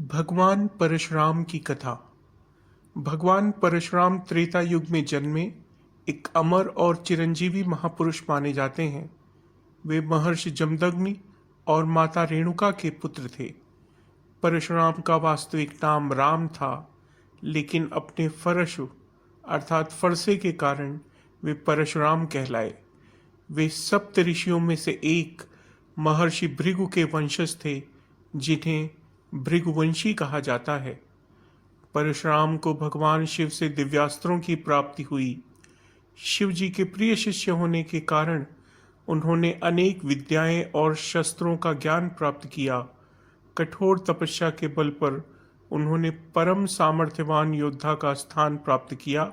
भगवान परशुराम की कथा। भगवान परशुराम त्रेता युग में जन्मे एक अमर और चिरंजीवी महापुरुष माने जाते हैं। वे महर्षि जमदग्नि और माता रेणुका के पुत्र थे। परशुराम का वास्तविक नाम राम था, लेकिन अपने फरशु अर्थात फरसे के कारण वे परशुराम कहलाए। वे सप्त ऋषियों में से एक महर्षि भृगु के वंशज थे, जिन्हें भृगुवंशी कहा जाता है। परशुराम को भगवान शिव से दिव्यास्त्रों की प्राप्ति हुई। शिव जी के प्रिय शिष्य होने के कारण उन्होंने अनेक विद्याएं और शस्त्रों का ज्ञान प्राप्त किया। कठोर तपस्या के बल पर उन्होंने परम सामर्थ्यवान योद्धा का स्थान प्राप्त किया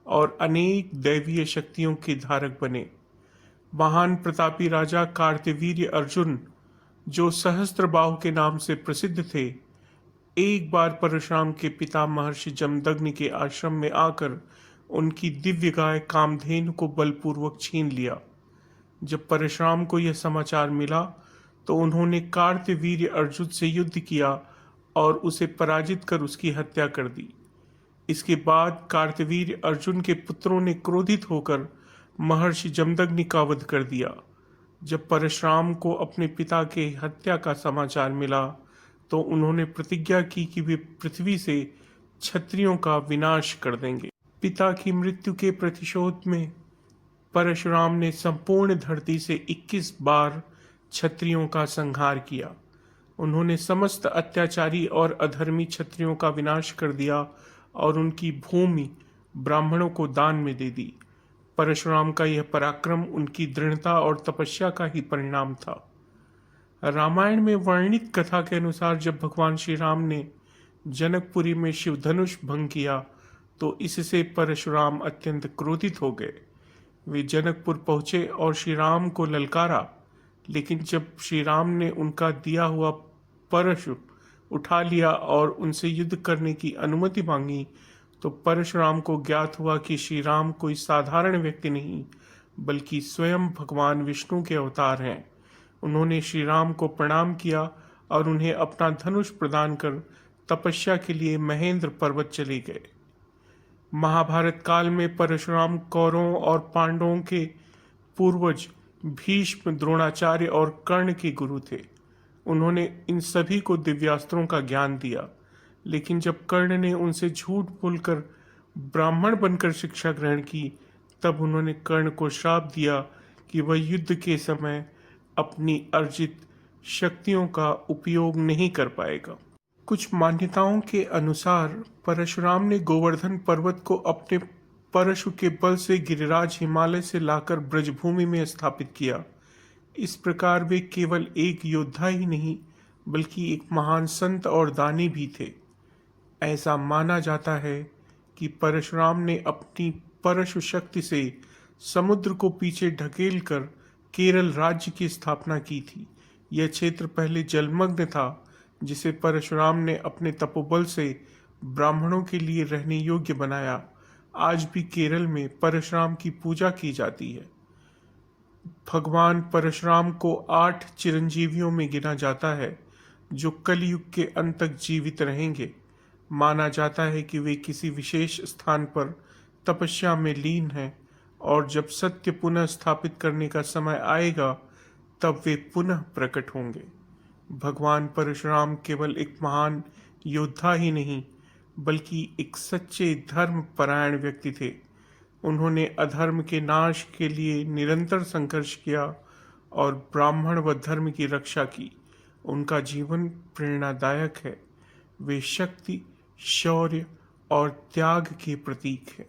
और अनेक दैवीय शक्तियों के धारक बने। महान प्रतापी राजा कार्तवीर्य अर्जुन, जो सहस्त्रबाहु के नाम से प्रसिद्ध थे, एक बार परशुराम के पिता महर्षि जमदग्नि के आश्रम में आकर उनकी दिव्य गाय कामधेनु को बलपूर्वक छीन लिया। जब परशुराम को यह समाचार मिला तो उन्होंने कार्तवीर्य अर्जुन से युद्ध किया और उसे पराजित कर उसकी हत्या कर दी। इसके बाद कार्तवीर्य अर्जुन के पुत्रों ने क्रोधित होकर महर्षि जमदग्नि का वध कर दिया। जब परशुराम को अपने पिता के हत्या का समाचार मिला तो उन्होंने प्रतिज्ञा की कि वे पृथ्वी से क्षत्रियों का विनाश कर देंगे। पिता की मृत्यु के प्रतिशोध में परशुराम ने संपूर्ण धरती से 21 बार क्षत्रियों का संहार किया। उन्होंने समस्त अत्याचारी और अधर्मी क्षत्रियों का विनाश कर दिया और उनकी भूमि ब्राह्मणों को दान में दे दी। परशुराम का यह पराक्रम उनकी दृढ़ता और तपस्या का ही परिणाम था। रामायण में वर्णित कथा के अनुसार जब भगवान श्री राम ने जनकपुरी में शिव धनुष भंग किया तो इससे परशुराम अत्यंत क्रोधित हो गए। वे जनकपुर पहुंचे और श्री राम को ललकारा, लेकिन जब श्री राम ने उनका दिया हुआ परशु उठा लिया और उनसे युद्ध करने की अनुमति मांगी तो परशुराम को ज्ञात हुआ कि श्री राम कोई साधारण व्यक्ति नहीं, बल्कि स्वयं भगवान विष्णु के अवतार हैं। उन्होंने श्री राम को प्रणाम किया और उन्हें अपना धनुष प्रदान कर तपस्या के लिए महेंद्र पर्वत चले गए। महाभारत काल में परशुराम कौरवों और पांडवों के पूर्वज भीष्म, द्रोणाचार्य और कर्ण के गुरु थे। उन्होंने इन सभी को दिव्यास्त्रों का ज्ञान दिया, लेकिन जब कर्ण ने उनसे झूठ बोलकर ब्राह्मण बनकर शिक्षा ग्रहण की, तब उन्होंने कर्ण को श्राप दिया कि वह युद्ध के समय अपनी अर्जित शक्तियों का उपयोग नहीं कर पाएगा। कुछ मान्यताओं के अनुसार परशुराम ने गोवर्धन पर्वत को अपने परशु के बल से गिरिराज हिमालय से लाकर ब्रजभूमि में स्थापित किया। इस प्रकार वे केवल एक योद्धा ही नहीं, बल्कि एक महान संत और दानी भी थे। ऐसा माना जाता है कि परशुराम ने अपनी परशु शक्ति से समुद्र को पीछे ढकेल कर केरल राज्य की स्थापना की थी। यह क्षेत्र पहले जलमग्न था, जिसे परशुराम ने अपने तपोबल से ब्राह्मणों के लिए रहने योग्य बनाया। आज भी केरल में परशुराम की पूजा की जाती है। भगवान परशुराम को 8 चिरंजीवियों में गिना जाता है, जो कलयुग के अंत तक जीवित रहेंगे। माना जाता है कि वे किसी विशेष स्थान पर तपस्या में लीन हैं और जब सत्य पुनः स्थापित करने का समय आएगा तब वे पुनः प्रकट होंगे। भगवान परशुराम केवल एक महान योद्धा ही नहीं, बल्कि एक सच्चे धर्म परायण व्यक्ति थे। उन्होंने अधर्म के नाश के लिए निरंतर संघर्ष किया और ब्राह्मण व धर्म की रक्षा की। उनका जीवन प्रेरणादायक है। वे शक्ति, शौर्य और त्याग के प्रतीक हैं।